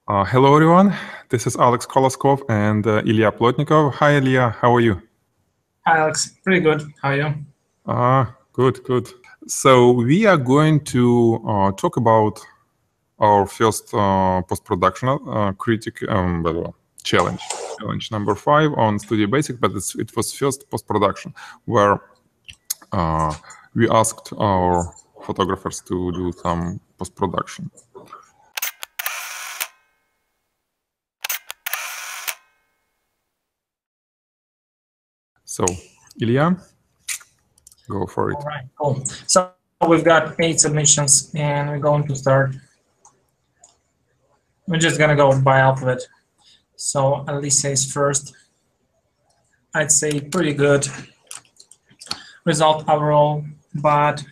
Hello, everyone. This is Alex Koloskov and Ilya Plotnikov. Hi, Ilya. How are you? Hi, Alex. Pretty good. How are you? Good, good. So we are going to talk about our first post-production challenge number 5 on Studio Basics, but it was first post-production where we asked our photographers to do some post-production. So, Ilya, go for it. All right, cool. So we've got 8 submissions, and we're going to start. We're just going to go by alphabet. So Elisa is first. I'd say pretty good result overall, but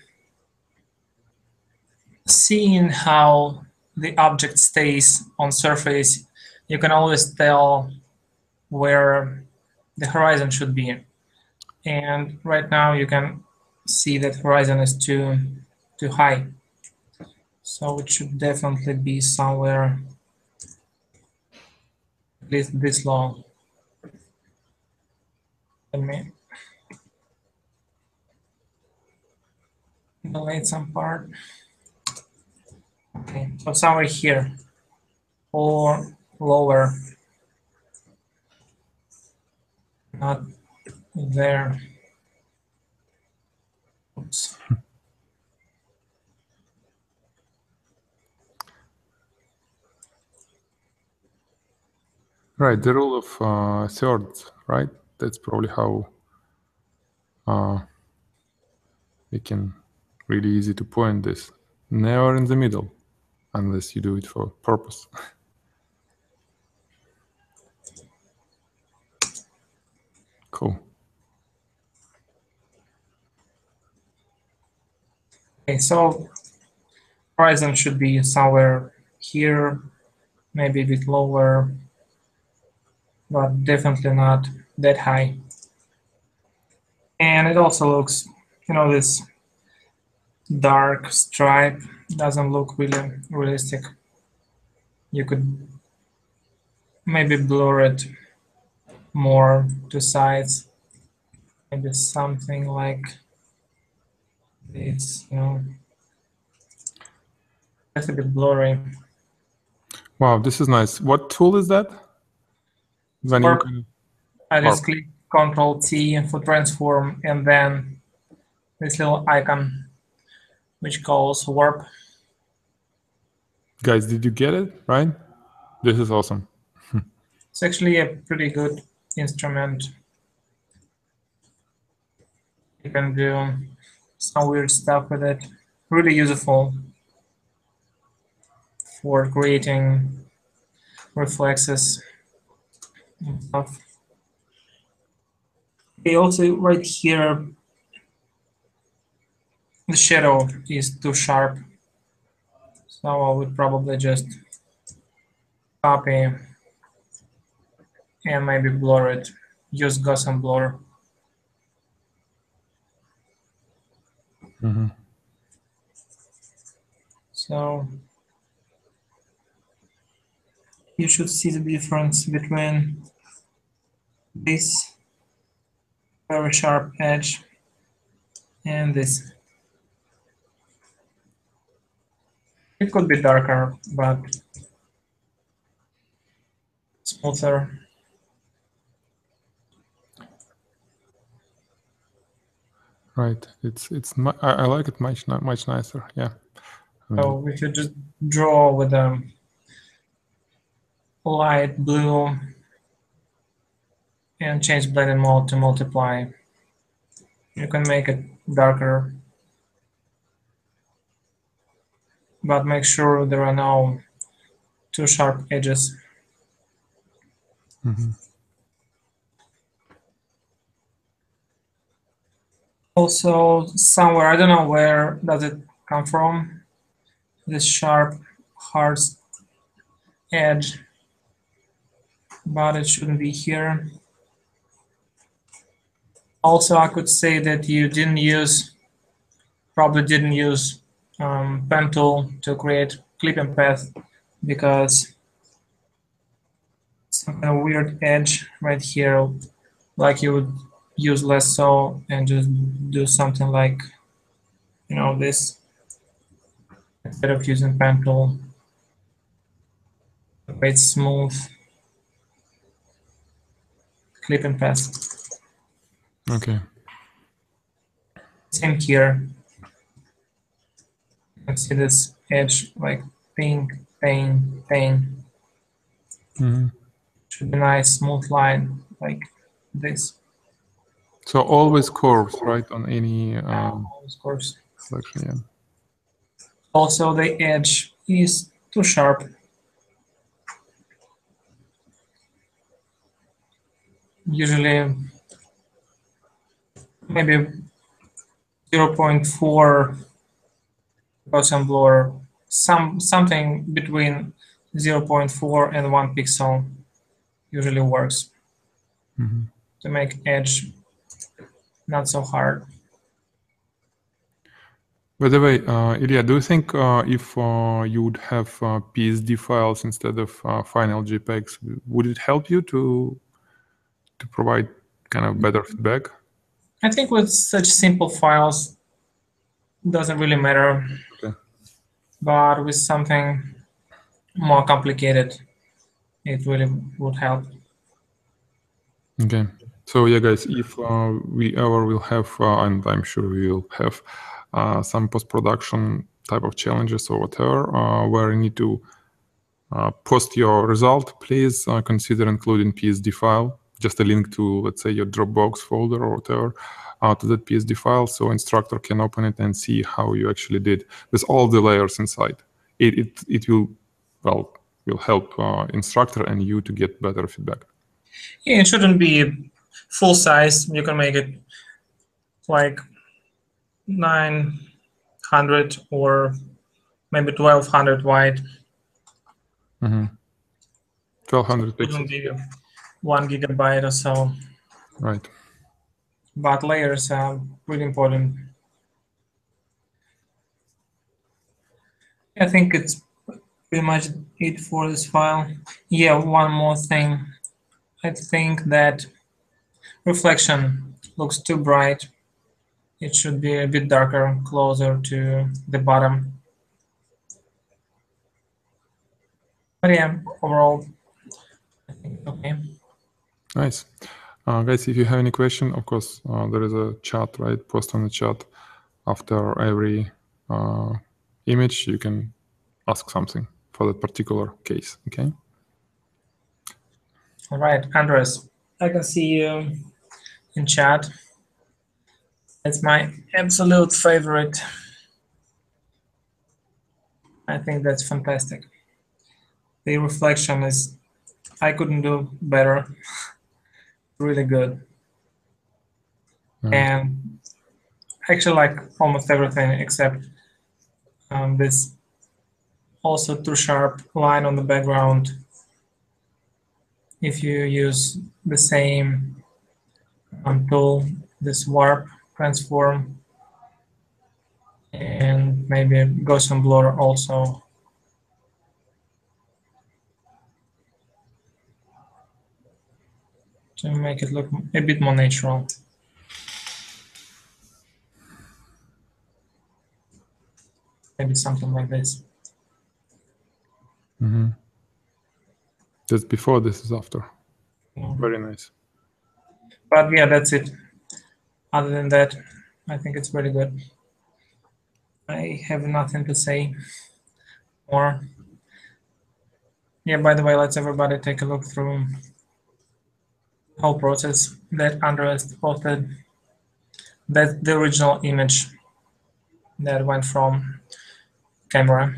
seeing how the object stays on surface, you can always tell where the horizon should be. And right now you can see that horizon is too high. So it should definitely be somewhere at least this long. Let me delete some part. Okay, so somewhere here or lower. Not there. Oops. Right, the rule of thirds, right? That's probably how we can really easy to point this. Never in the middle, unless you do it for purpose. Cool. Okay, so horizon should be somewhere here, maybe a bit lower, but definitely not that high. And it also looks, this dark stripe doesn't look really realistic. You could maybe blur it more to sides, maybe something like this, That's a bit blurry. Wow, this is nice. What tool is that? When you can... I just click Ctrl-T for transform, and then this little icon, which calls warp. Guys, did you get it, right? This is awesome. It's actually a pretty good instrument. You can do some weird stuff with it. Really useful for creating reflexes and stuff. Okay, also right here, the shadow is too sharp. So I would probably just copy and maybe blur it. Use Gaussian blur. Mm-hmm. So you should see the difference between this very sharp edge and this. It could be darker, but smoother. Right. I like it much nicer. Yeah. So if you just draw with a light blue and change blending mode to multiply, you can make it darker, but make sure there are no too sharp edges. Mm-hmm. Also, somewhere, I don't know where does it come from, this sharp, hard edge, but it shouldn't be here. Also, I could say that you probably didn't use pen tool to create clipping path, because some kind of weird edge right here, like you would use lasso and just do something like, you know, this instead of using pen tool. Very smooth, clip and pass. Okay. Same here. You can see this edge like pink, pain, pain. Should be a nice smooth line like this. So always curves, right, on any Of course. selection, yeah. Also, the edge is too sharp. Usually, maybe 0.4 Gaussian blur, something between 0.4 and 1 pixel usually works to make edge not so hard. By the way, Ilya, do you think if you would have PSD files instead of final JPEGs, would it help you to provide kind of better feedback? I think with such simple files, it doesn't really matter. Okay. But with something more complicated, it really would help. Okay. So yeah, guys, if we ever will have, and I'm sure we will have some post-production type of challenges or whatever, where you need to post your result, please consider including PSD file, just a link to, let's say, your Dropbox folder or whatever, to that PSD file, so instructor can open it and see how you actually did with all the layers inside. It will, well, will help instructor and you to get better feedback. Yeah, it shouldn't be full size. You can make it like 900 or maybe 1200 wide. 1200 It wouldn't pixels. be 1 gigabyte or so. Right. But layers are really important. I think it's pretty much it for this file. Yeah, one more thing. I think that reflection looks too bright. It should be a bit darker, closer to the bottom. But yeah, overall, I think okay. Nice. Guys, if you have any question, of course, there is a chat, right? Post on the chat after every image. You can ask something for that particular case, okay? All right, Andres, I can see you in chat. It's my absolute favorite. I think that's fantastic. The reflection is, I couldn't do better. Really good. And actually like almost everything except this also too sharp line on the background. If you use the same tool, this warp, transform, and maybe Gaussian blur also. To make it look a bit more natural. Maybe something like this. That's before, this is after. Yeah. Very nice. But yeah, that's it. Other than that, I think it's very good. I have nothing to say more. Yeah, by the way, let's everybody take a look through the whole process that Andres posted. That's the original image that went from camera.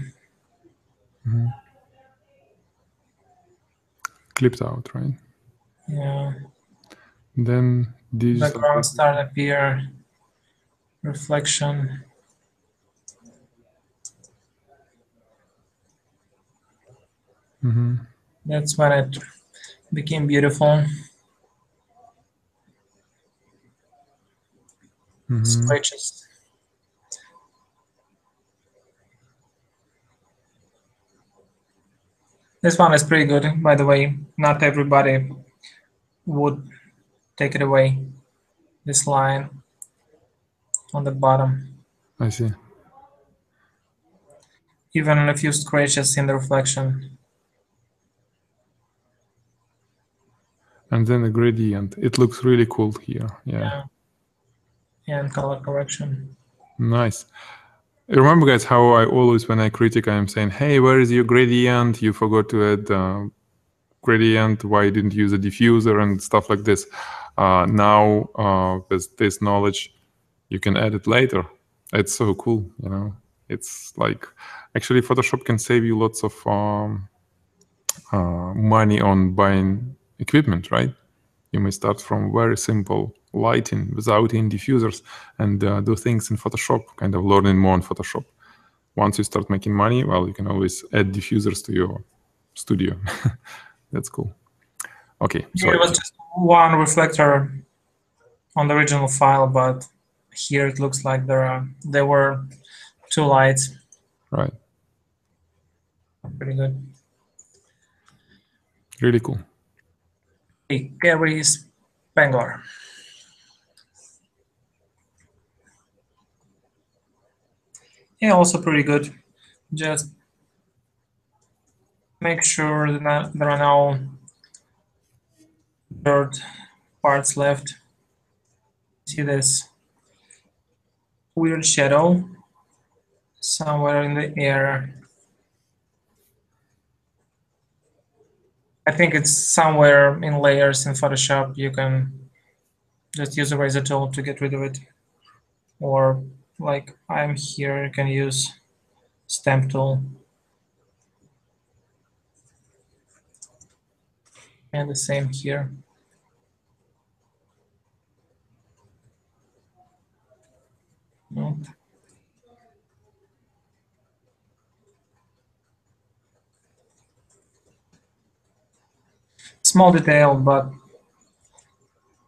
Clipped out, right? Yeah. Then digital Background start appear, reflection. That's when it became beautiful. Scratches. This one is pretty good, by the way. Not everybody would take it away. This line on the bottom. I see. Even a few scratches in the reflection. And then the gradient. It looks really cool here. Yeah. And color correction. Nice. Remember, guys, how I always, when I critique, I'm saying, hey, where is your gradient? You forgot to add gradient. Why didn't you use a diffuser and stuff like this? Now, with this knowledge, you can add it later. It's so cool, you know. It's like, actually, Photoshop can save you lots of money on buying equipment, right? You may start from very simple lighting without any diffusers and do things in Photoshop, kind of learning more in Photoshop. Once you start making money, well, you can always add diffusers to your studio. That's cool. Okay, Yeah, it was just one reflector on the original file, but here it looks like there were two lights. Right. Pretty good. Really cool. Hey, Gary Spangler. Yeah, also pretty good. Just make sure that there are no dirt parts left. See this weird shadow somewhere in the air. I think it's somewhere in layers in Photoshop. You can just use the eraser tool to get rid of it. Or like I'm here, you can use stamp tool. And the same here. Nope. Small detail, but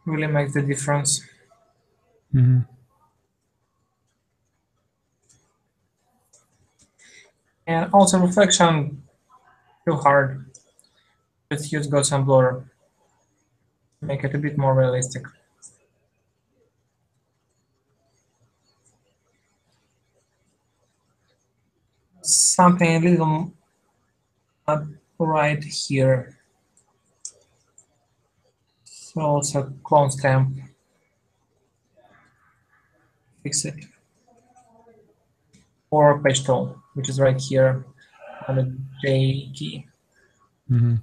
really makes the difference. Mm-hmm. And also reflection, too hard. Just use Ghost and Blur. Make it a bit more realistic. Something a little not right here. So also clone stamp. Fix it. Or page tool, which is right here on the J key. Mm-hmm.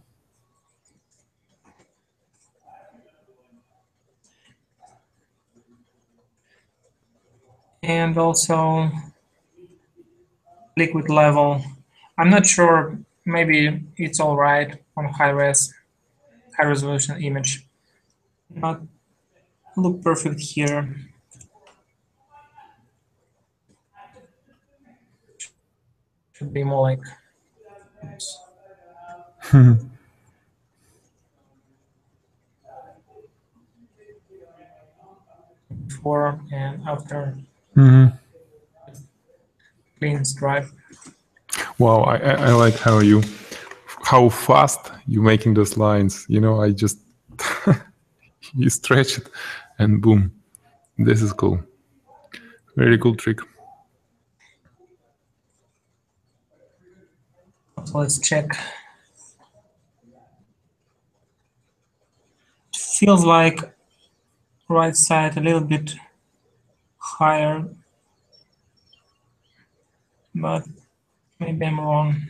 And also liquid level. I'm not sure, maybe it's all right on high resolution image. Not look perfect here. Should be more like before and after. Mm-hmm. Clean stripe. Wow, I like how fast you're making those lines. You know, I just you stretch it and boom. This is cool. Very cool trick. So let's check. It feels like right side a little bit higher, but maybe I'm wrong.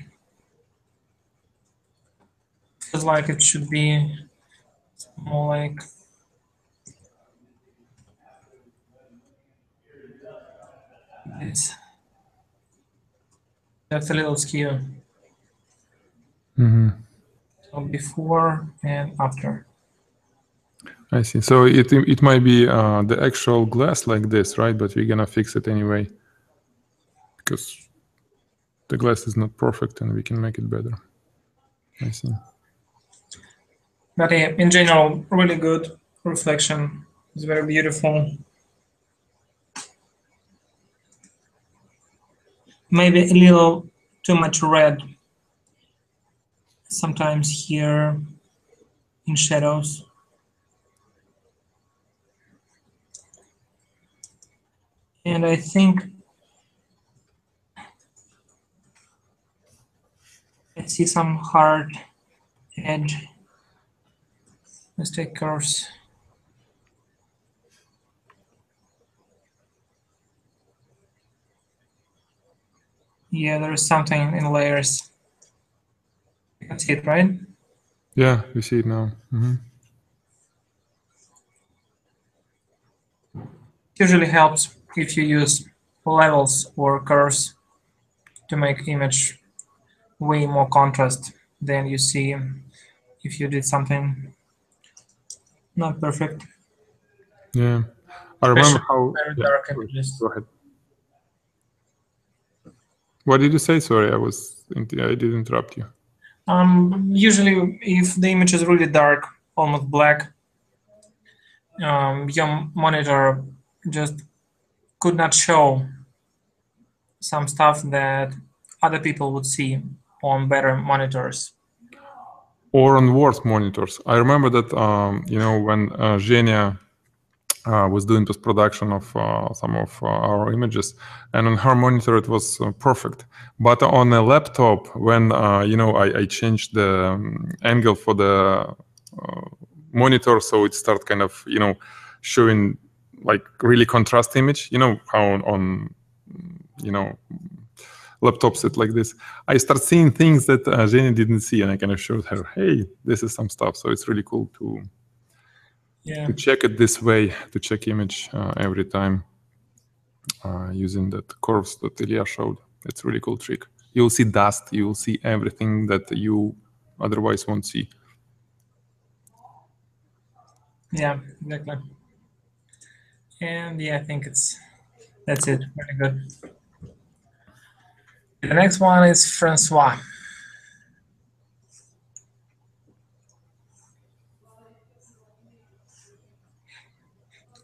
Feels like it should be more like this. That's a little skew. Mm-hmm. So before and after. I see. So it might be the actual glass like this, right? But we're gonna fix it anyway because the glass is not perfect, and we can make it better. I see. But yeah, in general, really good reflection. It's very beautiful. Maybe a little too much red sometimes here in shadows. And I think I see some hard edge. Let's take curves. Yeah, there is something in layers. You can see it, right? Yeah, you see it now. It usually helps if you use levels or curves to make image way more contrast than you see if you did something not perfect. Yeah, I remember Especially how. very Yeah, dark sorry, images. go ahead. What did you say? Sorry, I did interrupt you. Usually, if the image is really dark, almost black, your monitor just could not show some stuff that other people would see on better monitors. Or on worse monitors. I remember that when Zhenya was doing post production of some of our images, and on her monitor it was perfect. But on a laptop, when I changed the angle for the monitor, so it started kind of showing like really contrast image. You know how on laptops it like this. I start seeing things that Jenny didn't see, and I kind of showed her, hey, this is some stuff. So it's really cool to check it this way, to check image every time using that curves that Ilya showed. It's a really cool trick. You'll see dust, you'll see everything that you otherwise won't see. Yeah, exactly. And yeah, I think that's it. Very good. The next one is Francois.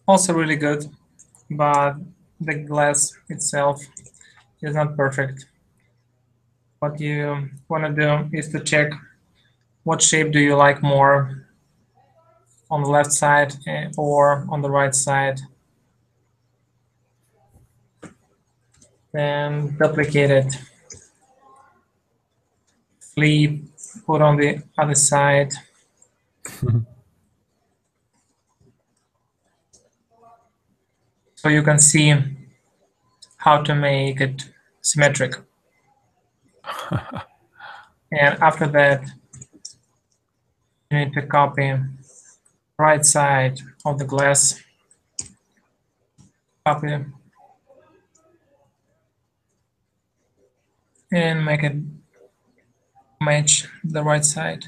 Also really good, but the glass itself is not perfect. What you want to do is to check what shape do you like more, on the left side or on the right side. Then duplicate it, flip, put on the other side. So you can see how to make it symmetric. And after that, you need to copy right side of the glass, copy, and make it match the right side.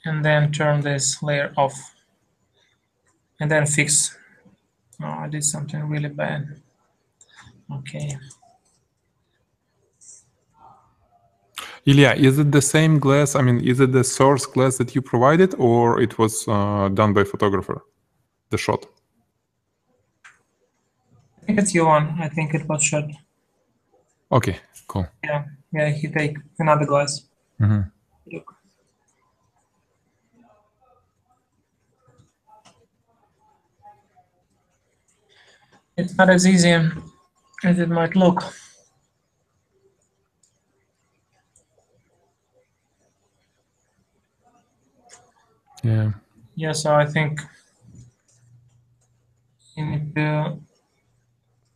And then turn this layer off. And then fix. Oh, I did something really bad. Okay. Ilya, is it the same glass? I mean, is it the source glass that you provided, or it was done by photographer, the shot? I think it's your one. I think it was shot. Okay, cool. Yeah, he take another glass. Look. It's not as easy as it might look. Yeah. Yeah, so I think you need to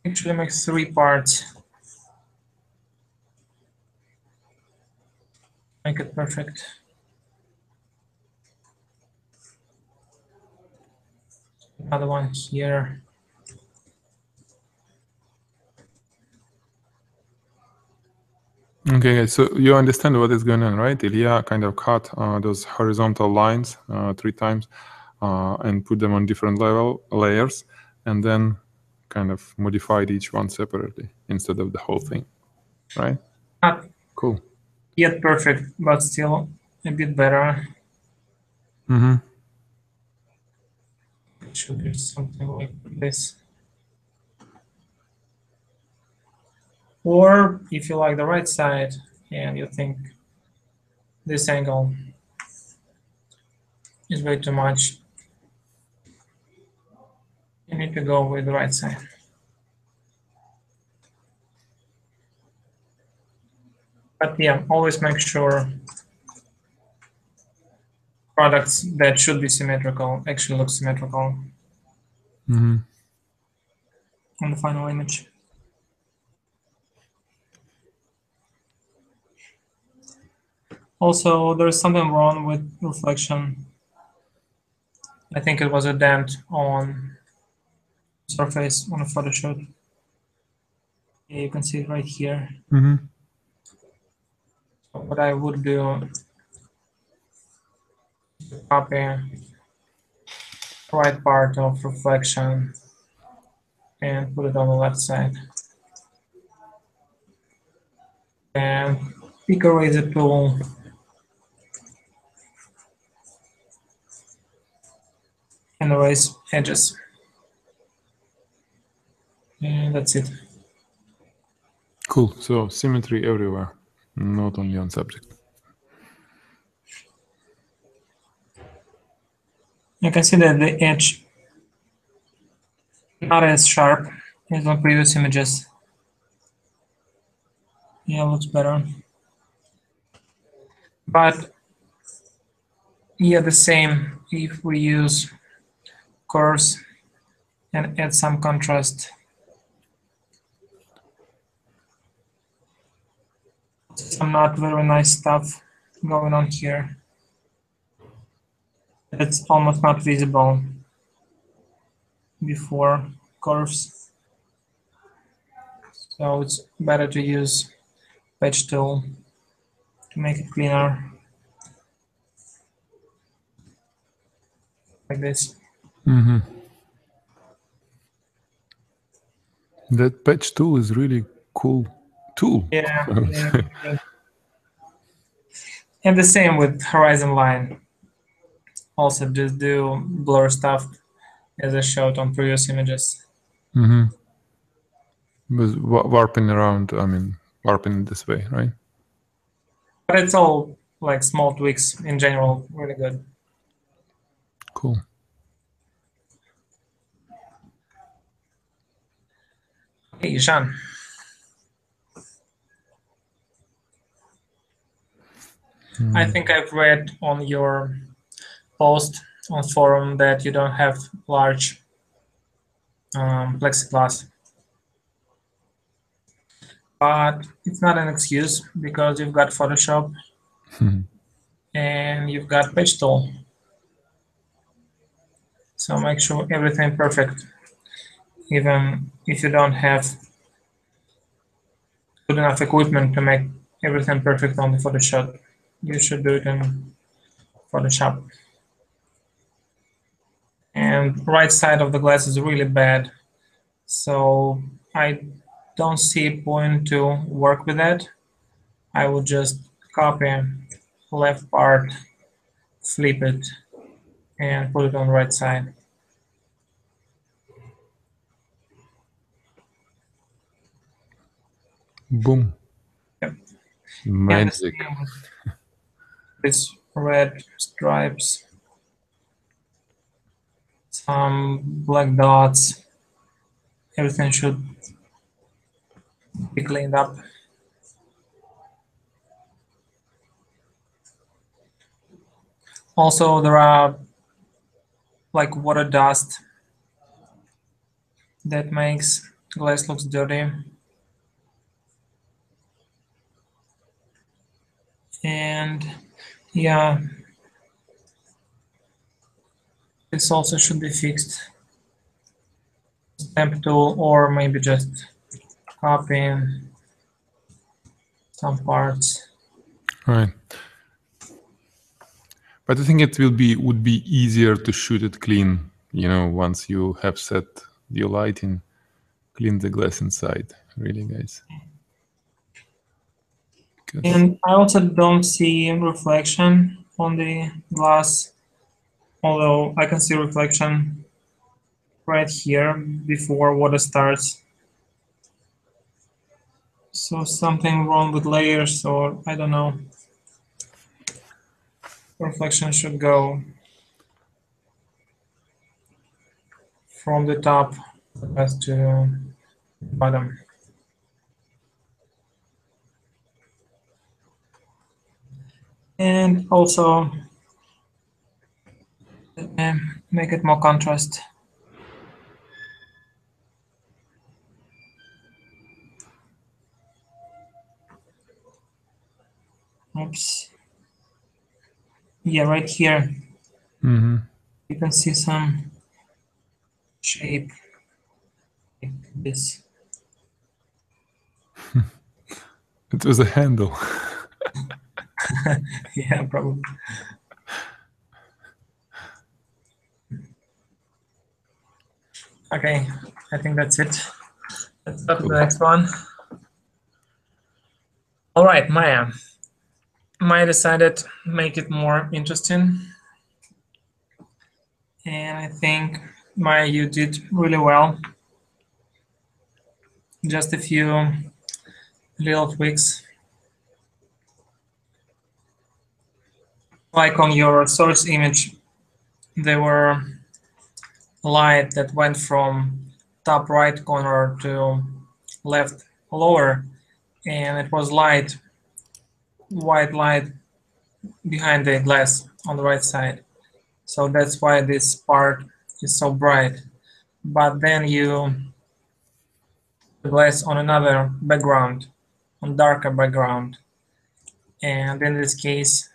actually make 3 parts. Make it perfect. Another one here. Okay, so you understand what is going on, right? Ilya kind of cut those horizontal lines 3 times and put them on different layers, and then kind of modified each one separately instead of the whole thing, right? Not Cool. yet perfect, but still a bit better. It should be something like this. Or if you like the right side and you think this angle is way too much, you need to go with the right side. But yeah, always make sure products that should be symmetrical actually look symmetrical on the final image. Also, there's something wrong with reflection. I think it was a dent on surface on a photo shoot. Yeah, you can see it right here. So what I would do, copy right part of reflection and put it on the left side. And pick a razor tool and erase edges. And that's it. Cool. So symmetry everywhere, not only on subject. You can see that the edge not as sharp as on previous images. Yeah, looks better. But yeah, the same if we use curves and add some contrast. Some not very nice stuff going on here. It's almost not visible before curves. So it's better to use patch tool to make it cleaner. Like this. That patch tool is really cool tool. Yeah. And the same with horizon line. Also just do blur stuff as I showed on previous images. With warping around, I mean, warping this way, right? But it's all like small tweaks in general, really good. Cool. Hey, Ishan. I think I've read on your post on forum that you don't have large plexiglass. But it's not an excuse because you've got Photoshop and you've got Patch Tool. So make sure everything perfect, even if you don't have good enough equipment to make everything perfect on the Photoshop. You should do it in Photoshop. And right side of the glass is really bad, so I don't see a point to work with that. I would just copy left part, flip it, and put it on the right side. Boom. Yep. Magic. These red stripes, some black dots, everything should be cleaned up. Also, there are like water dust that makes glass looks dirty. And yeah, this also should be fixed. Stamp tool, or maybe just copying some parts. Right. But I think it would be easier to shoot it clean, you know, once you have set your lighting, clean the glass inside, really, guys. And I also don't see reflection on the glass, although I can see reflection right here before water starts. So something wrong with layers, or I don't know. Reflection should go from the top as to bottom. And also make it more contrast. Oops. Yeah, right here. Mm-hmm. You can see some shape like this. It was a handle. Yeah, probably. Okay, I think that's it. Let's start with the next one. All right, Maya. Maya decided to make it more interesting. And I think, Maya, you did really well. Just a few little tweaks. Like on your source image, there were light that went from top right corner to left lower, and it was light, white light behind the glass on the right side. So that's why this part is so bright. But then you glass on another background, on darker background, and in this case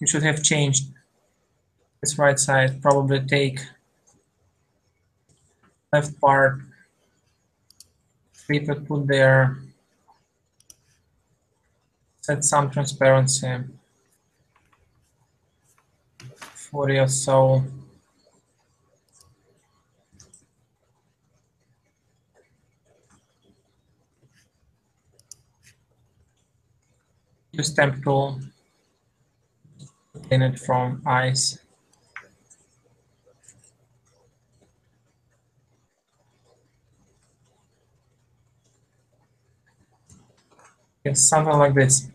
you should have changed this right side. Probably take left part, flip it, put there, set some transparency, 40 or so. Use temp tool, clean it from eyes. Yes, something like this.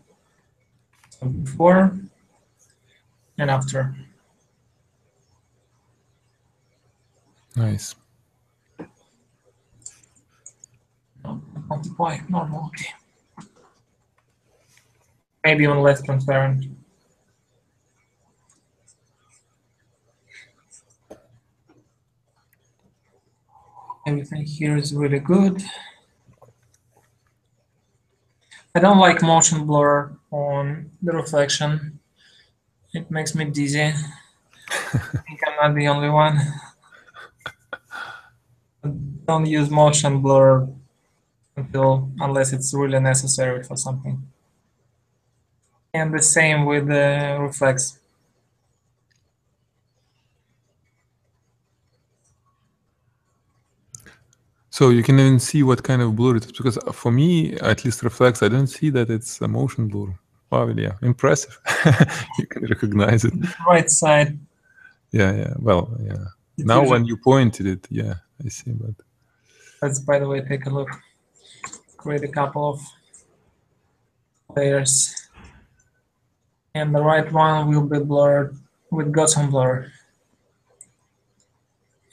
So before and after. Nice. No, multiply, normal, okay. Maybe even less transparent. Everything here is really good. I don't like motion blur on the reflection. It makes me dizzy. I think I'm not the only one. Don't use motion blur unless it's really necessary for something. And the same with the reflex. So you can even see what kind of blur it is, because for me, at least reflex, I don't see that it's a motion blur. Wow, yeah, impressive. You can recognize it. Right side. Yeah, yeah. Well, yeah. It's Now usually, when you pointed it, yeah, I see. But let's, by the way, take a look. Create a couple of layers. And the right one will be blurred with Gaussian blur.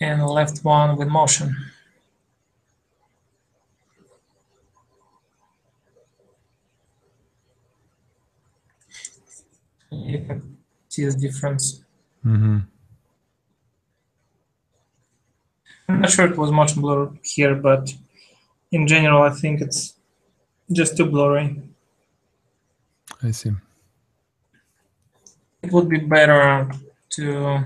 And the left one with motion. You can see the difference. mm-hmm. I'm not sure it was motion blur here, but in general, I think it's just too blurry. I see. It would be better to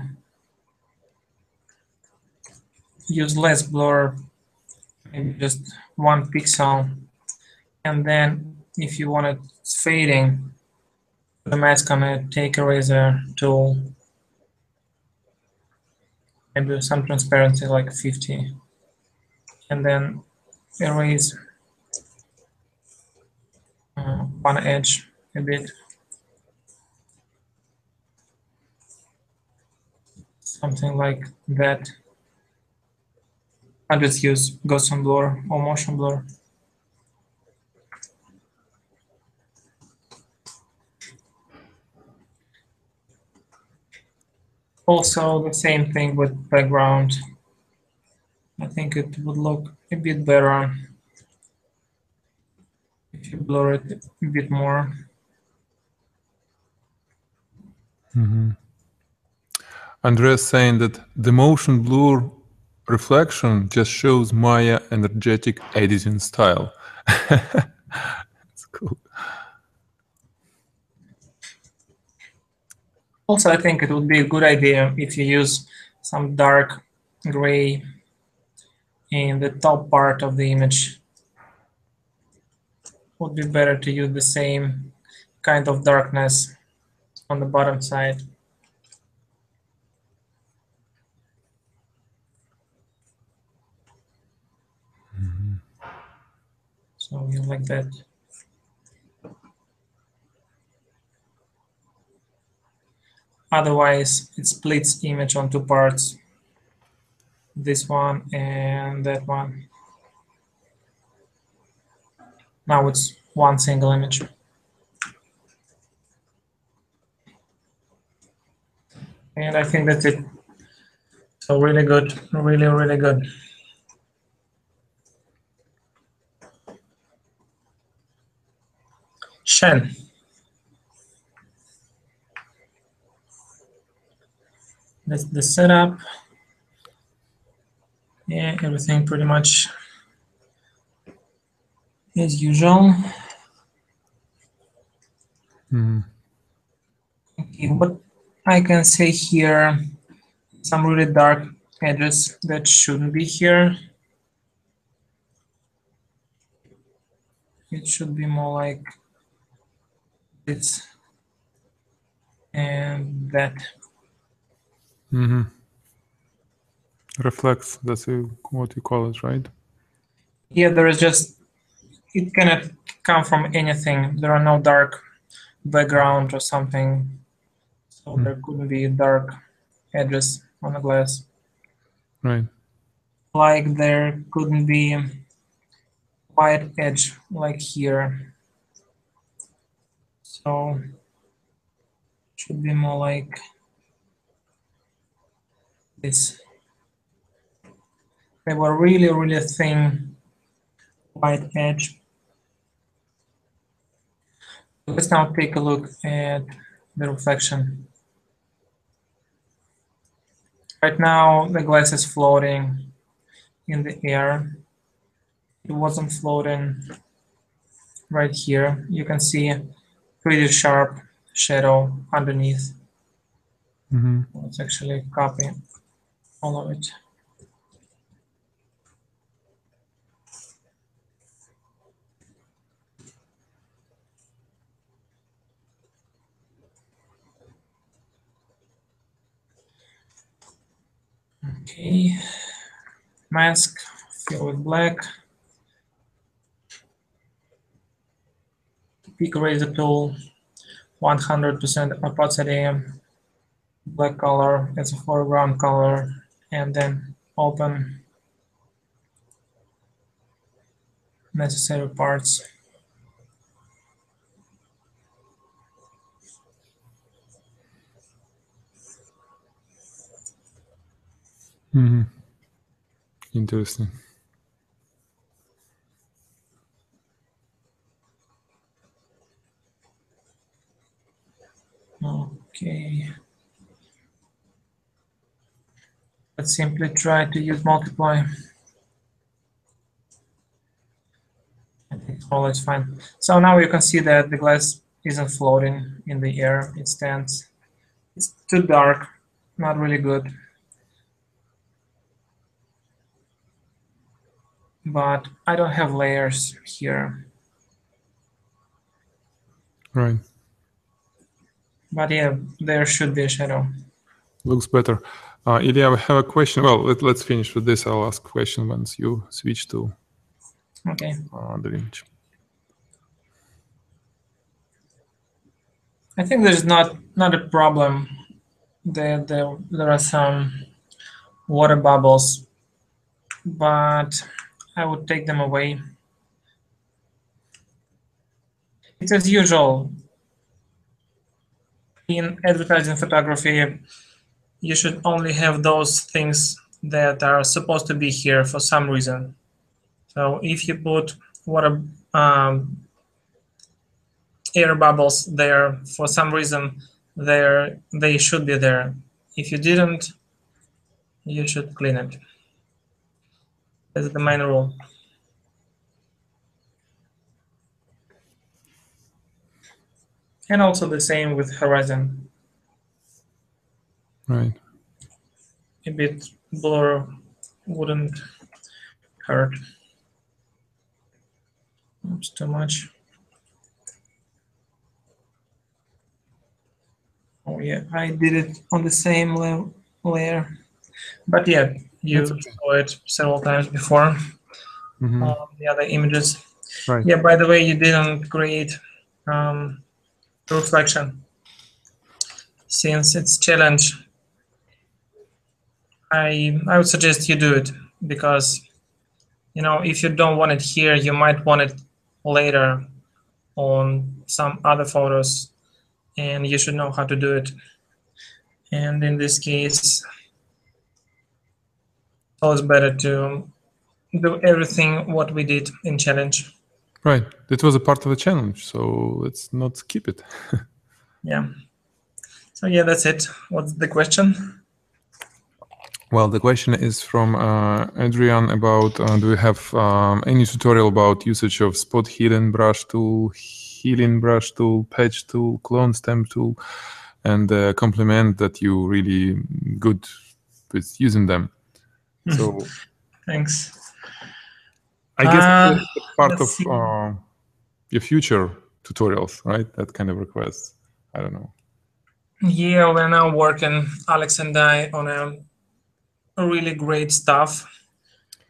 use less blur, maybe just 1 pixel, and then if you want it fading, the mask on a take eraser tool, maybe some transparency like 50, and then erase one edge a bit, something like that. I just use Gaussian blur or motion blur. Also the same thing with background. I think it would look a bit better if you blur it a bit more. Andreas saying that the motion blur reflection just shows Maya energetic editing style. That's cool. Also, I think it would be a good idea if you use some dark gray in the top part of the image. Would be better to use the same kind of darkness on the bottom side. So you like that. Otherwise, it splits image on two parts. This one and that one. Now it's one single image. And I think that's it. So really good, really, really good. Shen. That's the setup. Yeah, everything pretty much as usual. Okay, what I can say here, some really dark edges that shouldn't be here. It should be more like this and that. Reflects, that's what you call it, right? Yeah, there is just, it cannot come from anything. There are no dark background or something. So there couldn't be dark edges on the glass. Right. Like there couldn't be white edge like here. So it should be more like this. They were really, really thin white edge. Let's now take a look at the reflection. Right now, the glass is floating in the air. It wasn't floating right here. You can see pretty sharp shadow underneath. Let's actually copy all of it. Okay, mask, fill with black. Peak razor tool, 100% opacity, black color as a foreground color, and then open necessary parts. Interesting. Okay. Let's simply try to use multiply. I think all is fine. So now you can see that the glass isn't floating in the air. It stands. It's too dark, not really good. But I don't have layers here. Right. But yeah, there should be a shadow. Looks better. Ilya, I have a question. Well, let's finish with this. I'll ask a question once you switch to Okay. the image. I think there's not a problem. There are some water bubbles, but I would take them away. It's as usual in advertising photography. you should only have those things that are supposed to be here for some reason. So if you put water air bubbles there for some reason, they should be there. If you didn't, you should clean it. That's the main rule. And also the same with horizon. Right. A bit blur wouldn't hurt. It's too much. Oh yeah, I did it on the same layer. But yeah, you saw it several times before. The other images. Right. Yeah, by the way, you didn't create reflection. Since it's challenge, I would suggest you do it, because if you don't want it here, you might want it later on some other photos, and you should know how to do it. And in this case, it's always better to do everything what we did in challenge. Right. It was a part of the challenge, so let's not skip it. Yeah. So yeah, that's it. What's the question? Well, the question is from Adrian about do we have any tutorial about usage of spot hidden brush tool, healing brush tool, patch tool, clone stamp tool, and compliment that you really good with using them. So thanks. I guess it's part of your future tutorials, right? That kind of requests. I don't know. Yeah, we're now working, Alex and I, on a really great stuff.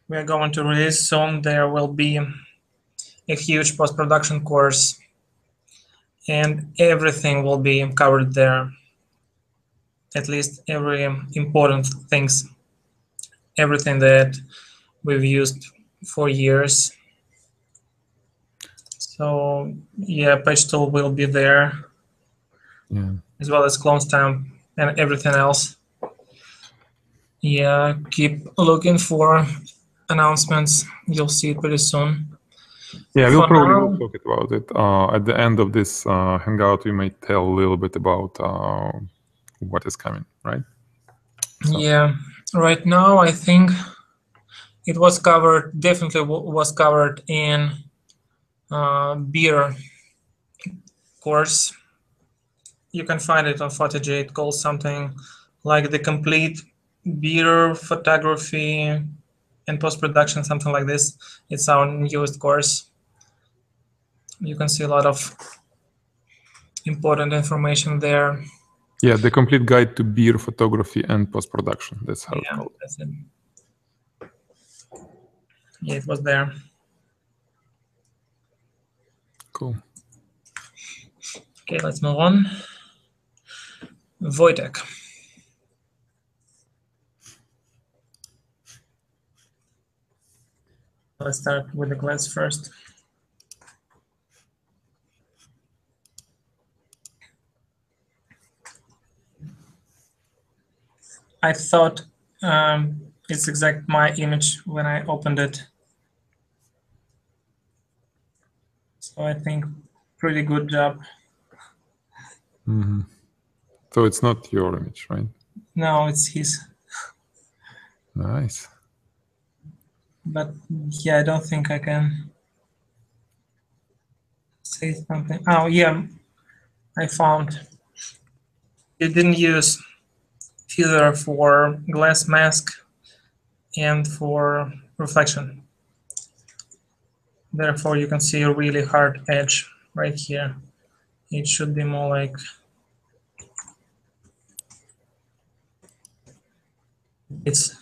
We're going to release soon. There will be a huge post-production course, and everything will be covered there. At least every important things, everything that we've used for years. So yeah, patch tool will be there, as well as clone stamp and everything else. Yeah, keep looking for announcements. You'll see it pretty soon. Yeah, we'll probably talk about it at the end of this hangout. We may tell a little bit about what is coming, right? So. Yeah, right now I think it was covered. Definitely was covered in beer course. You can find it on Photigy. It calls something like the complete beer photography and post-production, something like this. It's our newest course. You can see a lot of important information there. Yeah, the complete guide to beer photography and post-production. That's how it's called. That's it. Yeah, it was there. Cool. Okay, let's move on. Wojtek. Let's start with the glass first. I thought it's exact my image when I opened it. So I think pretty good job. So it's not your image, right? No, it's his. Nice. But yeah, I don't think I can say something. Oh yeah, I found you didn't use feather for glass mask and for reflection. Therefore, you can see a really hard edge right here. It should be more like it's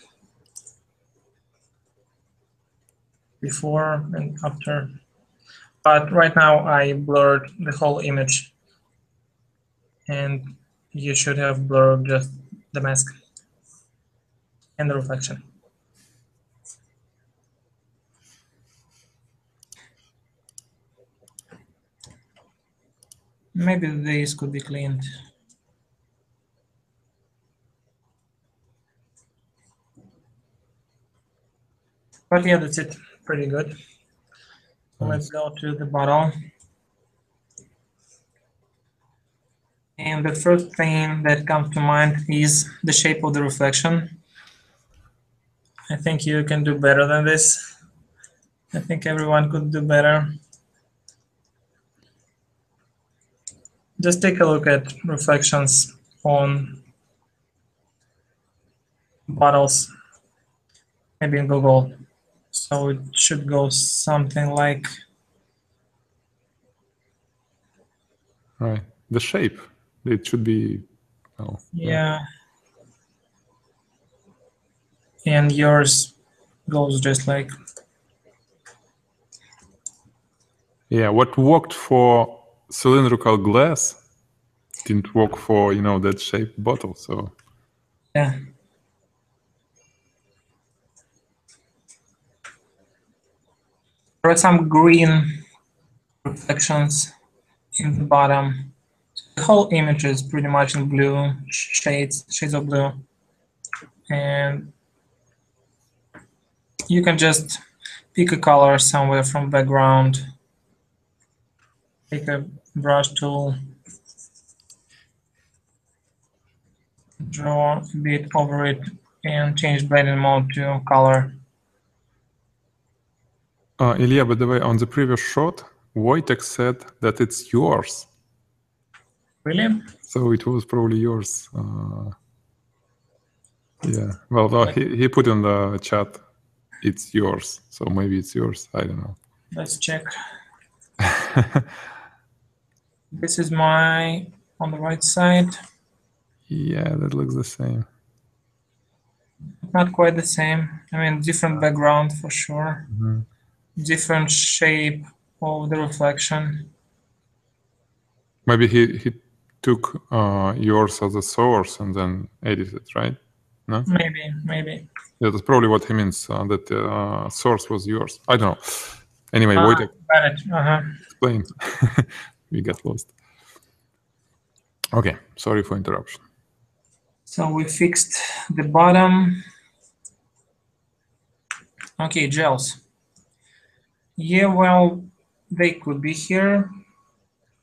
before and after. But right now I blurred the whole image, and you should have blurred just the mask and the reflection. Maybe these could be cleaned. But yeah, that's it. Pretty good. Let's go to the bottle. And the first thing that comes to mind is the shape of the reflection. I think you can do better than this. I think everyone could do better. Just take a look at reflections on bottles, maybe in Google. So it should go something like... Right. The shape. It should be... Oh, yeah. And yours goes just like... yeah, what worked for cylindrical glass didn't work for, you know, that shaped bottle, so... yeah. There are some green reflections in the bottom. The whole image is pretty much in blue, shades of blue. And you can just pick a color somewhere from background, take a brush tool, draw a bit over it, and change blending mode to color. Ilya, by the way, on the previous shot, Wojtek said that it's yours. Really? So it was probably yours. Yeah. Well, he put in the chat, it's yours. So maybe it's yours. I don't know. Let's check. This is my on the right side. Yeah, that looks the same. Not quite the same. I mean, different background for sure. Mm-hmm. Different shape of the reflection. Maybe he took yours as a source and then edited, right? No? Maybe. Yeah, that's probably what he means, that the source was yours. I don't know. Anyway, Wojtek, got it. explain. We got lost. Okay, sorry for interruption. So we fixed the bottom. Okay, gels. Yeah, well, they could be here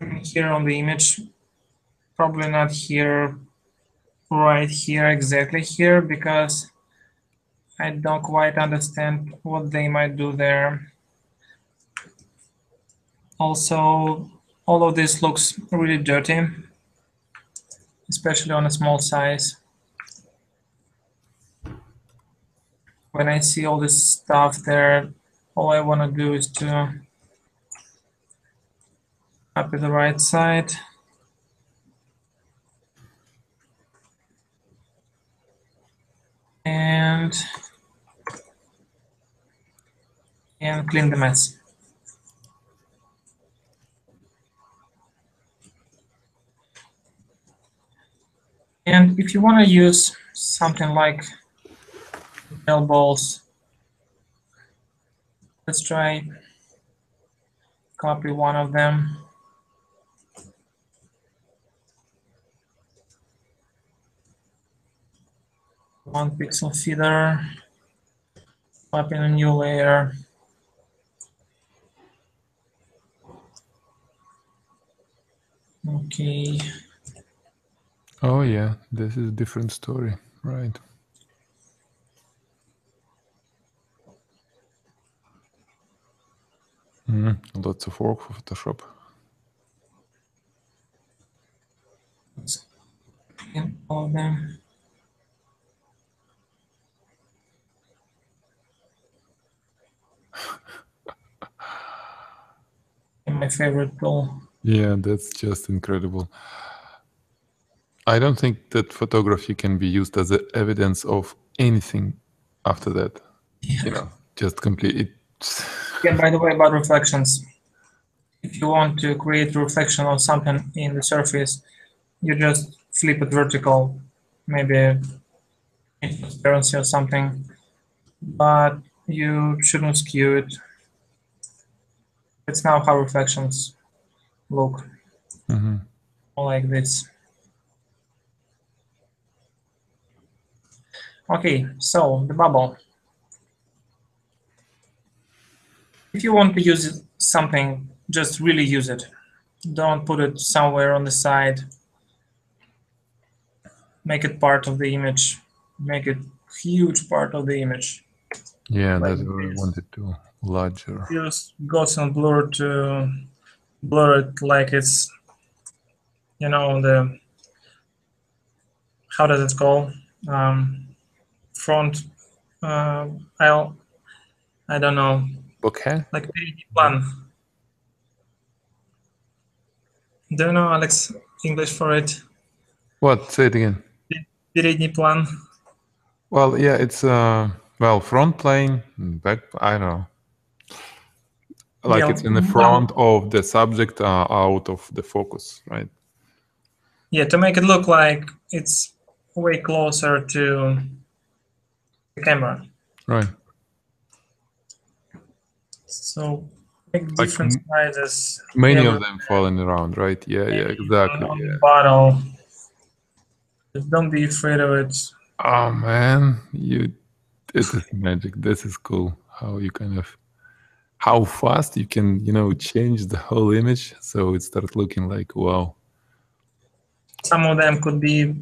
on the image. Probably not here, right here, exactly here, because I don't quite understand what they might do there. Also, all of this looks really dirty, especially on a small size. When I see all this stuff there, all I want to do is to copy the right side. And clean the mess. And if you want to use something like gel balls, let's try copy one of them. One pixel feeder, pop in a new layer. Okay. Oh yeah, this is a different story, right? Lots of work for Photoshop. Let's clean all of them. My favorite tool. Yeah, that's just incredible. I don't think that photography can be used as evidence of anything after that. Yeah. You know, just complete. Yeah, by the way, about reflections. If you want to create a reflection of something in the surface, you just flip it vertical, maybe transparency or something, but you shouldn't skew it. It's now how reflections look, like this. Okay, so the bubble. if you want to use something, just really use it. Don't put it somewhere on the side. Make it part of the image. Make it huge part of the image. Yeah, Like that's what I wanted to larger. use Gaussian blur to blur it like it's, you know, the, how does it call? Front, I don't know. Okay. Like Photigy plan. Do you know, Alex, English for it? What? Say it again. Photigy plan. Well, yeah, it's well, front plane, back. I don't know. Like Yeah, it's in the front of the subject, out of the focus, right? Yeah, to make it look like it's way closer to the camera. Right. So make Like different sizes. many of them falling around, right? Yeah, exactly. On Yeah. the bottle. Just don't be afraid of it. Oh man, it is magic. This is cool. How you kind of, how fast you can, change the whole image so it starts looking like wow. Some of them could be,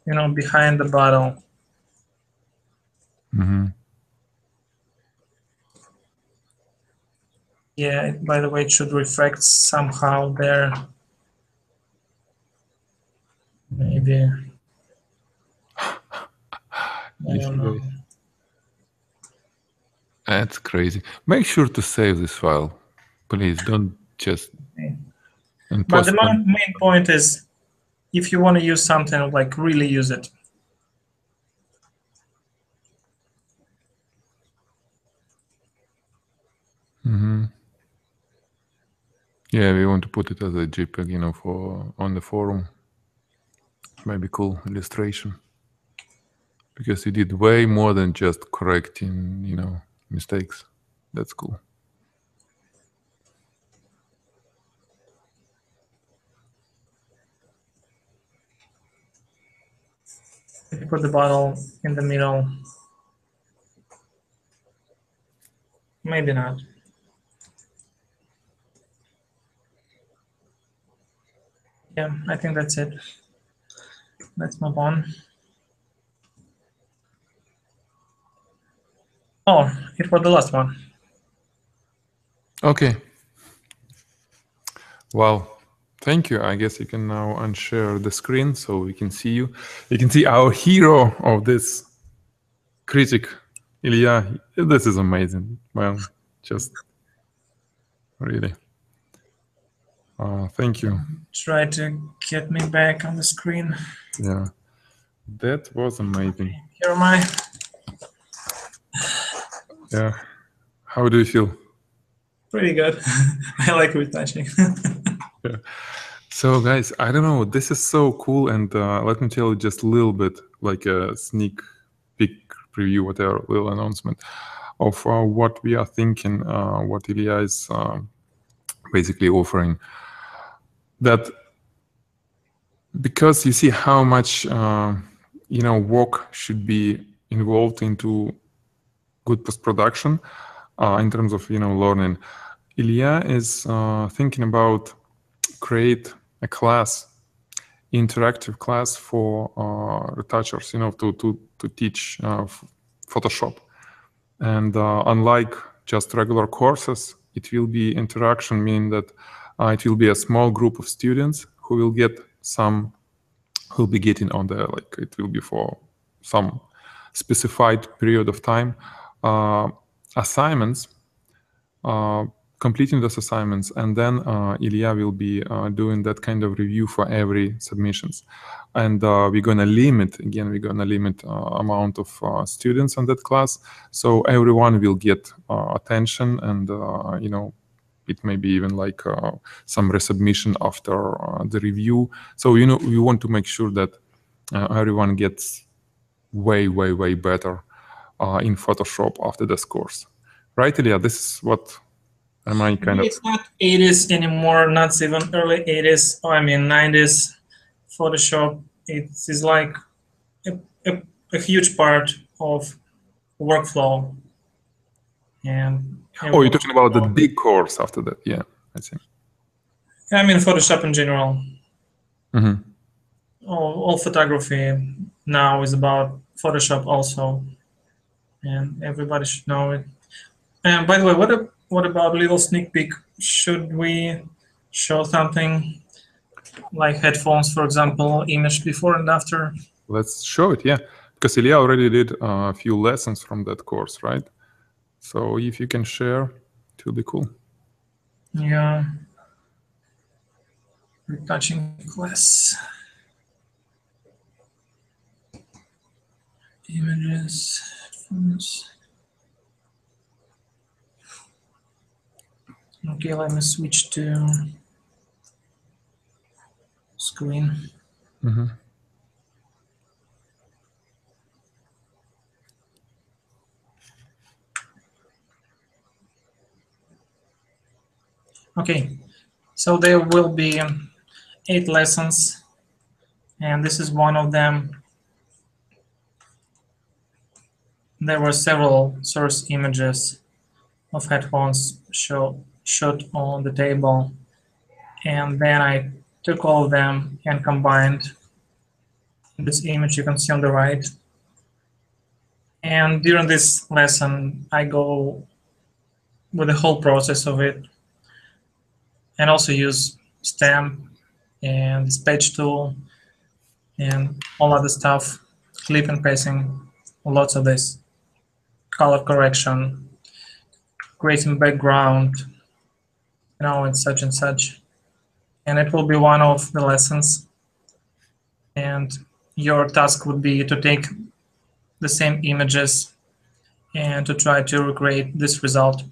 behind the bottle. Mm-hmm. Yeah, by the way, it should reflect somehow there. Maybe. I don't know. That's crazy. Make sure to save this file. Please don't just. But the main point is, if you want to use something, like really use it. Mm-hmm. Yeah, we want to put it as a JPEG, for on the forum. Maybe cool illustration. Because you did way more than just correcting, mistakes. That's cool. Put the bottle in the middle. Maybe not. Yeah, I think that's it. Let's move on. Oh, it was the last one. Okay. Well, thank you. I guess you can now unshare the screen so we can see you. You can see our hero of this critic, Ilya. This is amazing. Well, just really. Thank you. Try to get me back on the screen. Yeah, that was amazing. Here am I. Yeah. How do you feel? Pretty good. I like retouching. Yeah. So guys, I don't know, this is so cool, and let me tell you just a little bit, like a sneak peek preview, whatever, little announcement of what we are thinking, what Ilya is basically offering. That because you see how much work should be involved into good post-production in terms of learning. Ilya is thinking about create a class, interactive class for retouchers, to teach Photoshop. And unlike just regular courses, it will be interaction, meaning that it will be a small group of students who will get who'll be getting on the, like, it will be for some specified period of time, assignments, completing those assignments, and then Ilya will be doing that kind of review for every submissions. And we're going to limit amount of students on that class, so everyone will get attention, and it may be even like some resubmission after the review. So we want to make sure that everyone gets way better in Photoshop after this course, right, Ilya? This is what am I kind of... It's not 80s anymore, not even early 80s, I mean 90s Photoshop. It is like a huge part of workflow, and Oh, you're talking about the big course after that. Yeah, I see. I mean, Photoshop in general. Mm-hmm. All photography now is about Photoshop also, and everybody should know it. And by the way, what about a little sneak peek? Should we show something like headphones, for example, image before and after? Let's show it, yeah. Because Ilya already did a few lessons from that course, right? So if you can share, it will be cool. Yeah. Retouching class. Images. Headphones. Okay, let me switch to screen. Mm-hmm. Okay, so there will be 8 lessons, and this is one of them. There were several source images of headphones shot on the table, and then I took all of them and combined in this image you can see on the right. And during this lesson, I go with the whole process of it, and also use stamp and this page tool and all other stuff, clip and pasting, lots of this, color correction, creating background, and such and such. And it will be one of the lessons. And your task would be to take the same images and to try to recreate this result.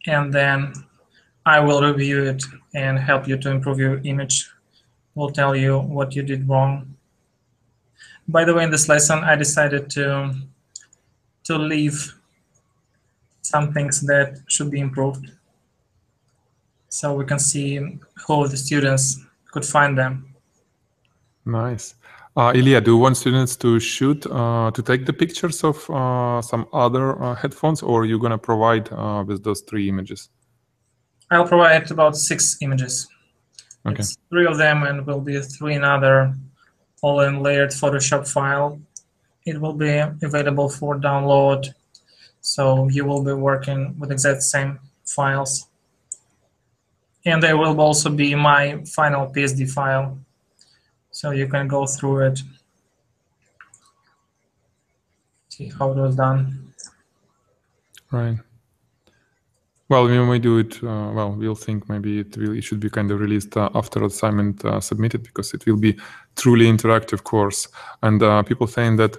And then I will review it and help you to improve your image. Will tell you what you did wrong. By the way, in this lesson, I decided to leave some things that should be improved, so we can see how the students could find them. Nice. Ilya, do you want students to shoot, to take the pictures of some other headphones, or are you going to provide with those 3 images? I'll provide about 6 images. Okay. It's 3 of them, and will be 3 another, all in layered Photoshop file. It will be available for download, so you will be working with exact same files. And there will also be my final PSD file, so you can go through it, see how it was done. Right. Well, when we do it, we'll think maybe it should be kind of released after assignment submitted, because it will be truly interactive course. And people saying that,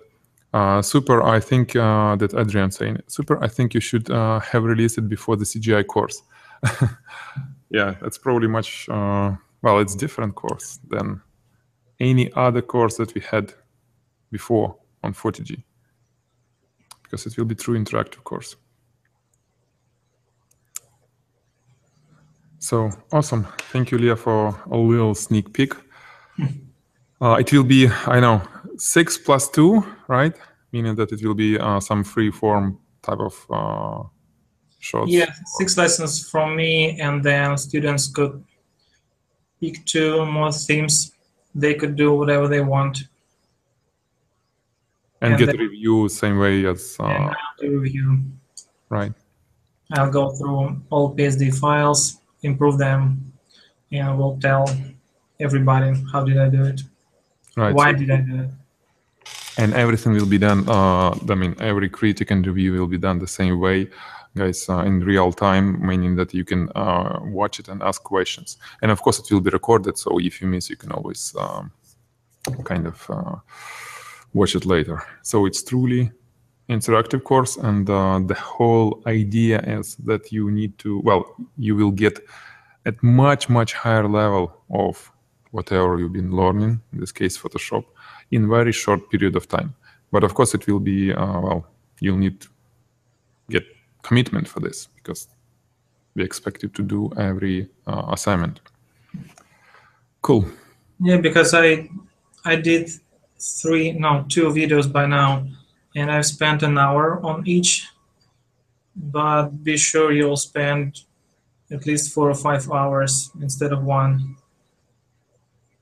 super, I think that Adrian saying, super, I think you should have released it before the CGI course. Yeah, that's probably much, it's different course than any other course that we had before on Photigy, because it will be true interactive course. So awesome. Thank you, Ilya, for a little sneak peek. It will be, 6 plus 2, right? Meaning that it will be some free form type of shots. Yeah, 6 lessons from me, and then students could pick 2 more themes. They could do whatever they want. And get a review same way as... the review. Right. I'll go through all PSD files, improve them, and we'll tell everybody how did I do it, right. Why did I do it. And everything will be done, every critic and review will be done the same way, guys, in real time, meaning that you can watch it and ask questions. And of course, it will be recorded, so if you miss, you can always watch it later. So it's truly interactive course, and the whole idea is that you need to, you will get at much higher level of whatever you've been learning, in this case Photoshop, in very short period of time. But of course it will be, you'll need to get commitment for this, because we expect you to do every assignment. Cool. Yeah, because I did 2 videos by now, and I've spent an hour on each. but be sure you'll spend at least 4 or 5 hours instead of 1.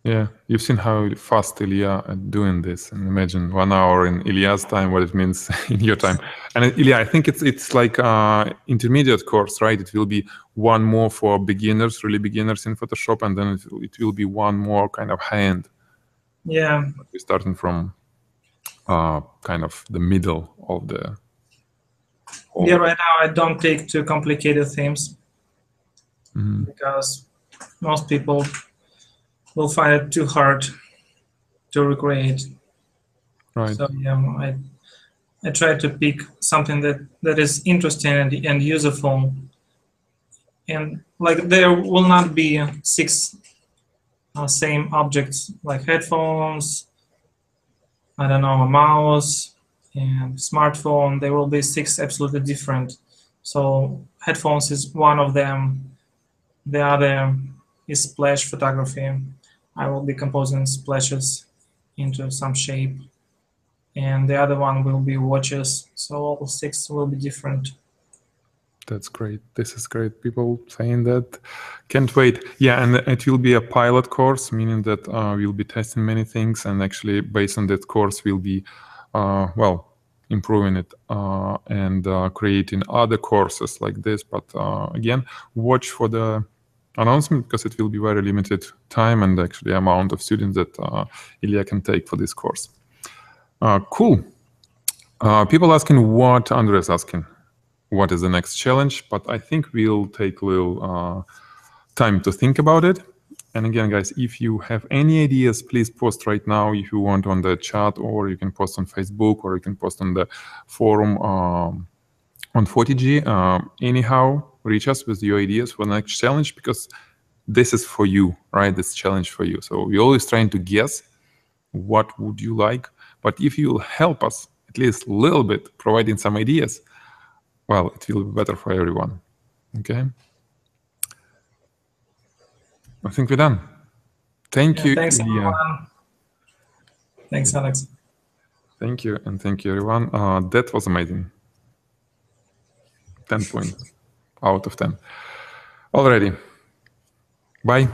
Yeah, you've seen how fast Ilya are doing this, and imagine 1 hour in Ilya's time, what it means in your time. And Ilya, I think it's like intermediate course, right? It will be one more for beginners, really beginners in Photoshop, and then it will be one more kind of high-end. Yeah. We're starting from kind of the middle of the whole. Yeah, right now I don't take too complicated themes because most people will find it too hard to recreate. Right. So yeah, I try to pick something that is interesting and useful. And like there will not be 6 same objects like headphones, I don't know, a mouse and smartphone. There will be 6 absolutely different. So headphones is one of them. The other is splash photography. I will be composing splashes into some shape. And the other one will be watches. So all 6 will be different. That's great. This is great. People saying that. Can't wait. Yeah, and it will be a pilot course, meaning that we'll be testing many things, and actually based on that course, we'll be, improving it and creating other courses like this. But again, watch for the announcement because it will be very limited time and actually amount of students that Ilya can take for this course. Cool. People asking what Andrei is asking. What is the next challenge? But I think we'll take a little time to think about it. And again, guys, if you have any ideas, please post right now if you want on the chat, or you can post on Facebook, or you can post on the forum on Photigy. Anyhow, reach us with your ideas for the next challenge, because this is for you, right? This challenge for you. So we're always trying to guess what would you like. But if you'll help us at least a little bit, providing some ideas, well, it will be better for everyone. Okay. I think we're done. Thank you, Thanks, Ilya. everyone. Thanks, Alex. Thank you, and thank you, everyone. That was amazing. 10 points out of 10. Alrighty. Bye.